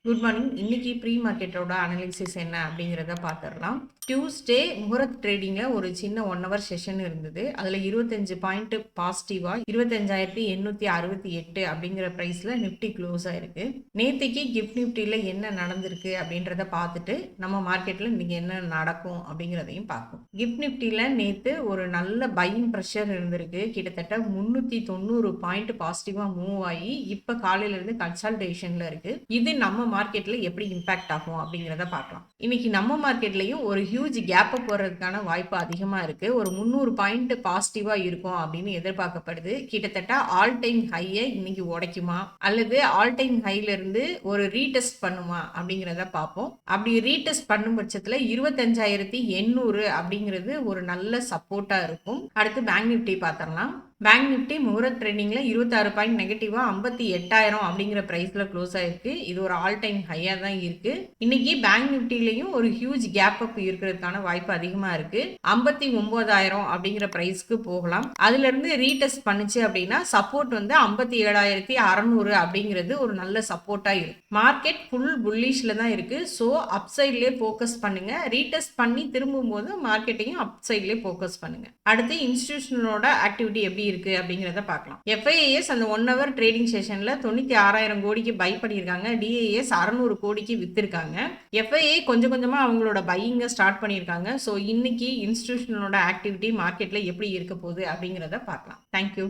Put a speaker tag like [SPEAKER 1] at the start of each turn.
[SPEAKER 1] Good morning. இன்னைக்கு pre மார்க்கெட்டோட analysis என்ன அப்படிங்கிறத பார்த்துடலாம். டியூஸ்டே முகூர்த் ட்ரேடிங்கில் ஒரு சின்ன 1 ஹவர் செஷன் இருந்தது. அதில் 25 பாயிண்ட் பாசிட்டிவாக 25,868 அப்படிங்கிற ப்ரைஸில் நிஃப்டி க்ளோஸ் ஆயிருக்கு. நேற்றுக்கு கிஃப்ட் நிஃப்டியில் என்ன நடந்திருக்கு அப்படின்றத பார்த்துட்டு நம்ம மார்க்கெட்டில் இன்றைக்கி என்ன நடக்கும் அப்படிங்கிறதையும் பார்ப்போம். கிஃப்ட் நிஃப்டியில் நேற்று ஒரு நல்ல பையிங் ப்ரெஷர் இருந்திருக்கு. கிட்டத்தட்ட 390 பாயிண்ட் பாசிட்டிவாக மூவ் ஆகி இப்போ காலையிலேருந்து கன்சல்டேஷனில் இருக்குது. இது நம்ம மார்க்கெட்ல எப்படி இம்பாக்ட் ஆகும் அப்படிங்கிறத பார்க்கலாம். இன்னைக்கு நம்ம மார்க்கெட்லயும் ஒரு ஹியூஜ் கேப் அப் வர்றதுக்கான வாய்ப்பு அதிகமா இருக்கு. ஒரு 300 பாயிண்ட் பாசிட்டிவா இருக்கும் அப்படின்னு எதிர்பார்க்கப்படுது. கிட்டத்தட்ட ஆல் டைம் ஹையை இன்னைக்கு உடைக்குமா அல்லது ஆல் டைம் ஹைல இருந்து ஒரு ரீடெஸ்ட் பண்ணுமா அப்படிங்கிறத பார்ப்போம். அப்படி ரீடெஸ்ட் பண்ணும் பட்சத்துல 25,800 அப்படிங்கிறது ஒரு நல்ல சப்போர்ட்டா இருக்கும். அடுத்து பேங்க் நிஃப்டி பார்த்துடலாம். பேங்க் நிஃப்டி முகூர்த் ட்ரெண்டிங்கில் 26 பாயிண்ட் நெகட்டிவாக 58,000 அப்படிங்கிற ப்ரைஸில் க்ளோஸ் ஆயிருக்கு. இது ஒரு ஆல் டைம் ஹையாக தான் இருக்குது. இன்னைக்கு பேங்க் நிஃப்டிலையும் ஒரு ஹியூஜ் கேப் அப் இருக்கிறதுக்கான வாய்ப்பு அதிகமாக இருக்குது. 59,000 அப்படிங்கிற ப்ரைஸ்க்கு போகலாம். அதுலேருந்து ரீடெஸ்ட் பண்ணுச்சு அப்படின்னா சப்போர்ட் வந்து 57,600 அப்படிங்கிறது ஒரு நல்ல சப்போர்ட்டாக இருக்கும். மார்க்கெட் ஃபுல் புல்லிஷில் தான் இருக்குது. ஸோ அப்சைட்லேயே ஃபோக்கஸ் பண்ணுங்கள். ரீடெஸ்ட் பண்ணி திரும்பும்போது மார்க்கெட்டையும் அப்சைட்லேயே ஃபோக்கஸ் பண்ணுங்கள். அடுத்து இன்ஸ்டிடியூஷனோட ஆக்டிவிட்டி எப்படி இருக்கு அப்படிங்கிறத பார்க்கலாம். எஃப்ஐஏஎஸ் அந்த 1 ஹவர் ட்ரேடிங் செஷன்ல 96,000 கோடிக்கு பை பண்ணியிருக்காங்க. டிஏஎஸ் 600 கோடிக்கு வித்திருக்காங்க. எஃப்ஐஏ கொஞ்சம் கொஞ்சமா அவங்களோட பையிங்க ஸ்டார்ட் பண்ணியிருக்காங்க. ஸோ இன்னைக்கு இன்ஸ்டிடியூஷனோட ஆக்டிவிட்டி மார்க்கெட்ல எப்படி இருக்க போகுது அப்படிங்கிறத பார்க்கலாம். தேங்க்யூ.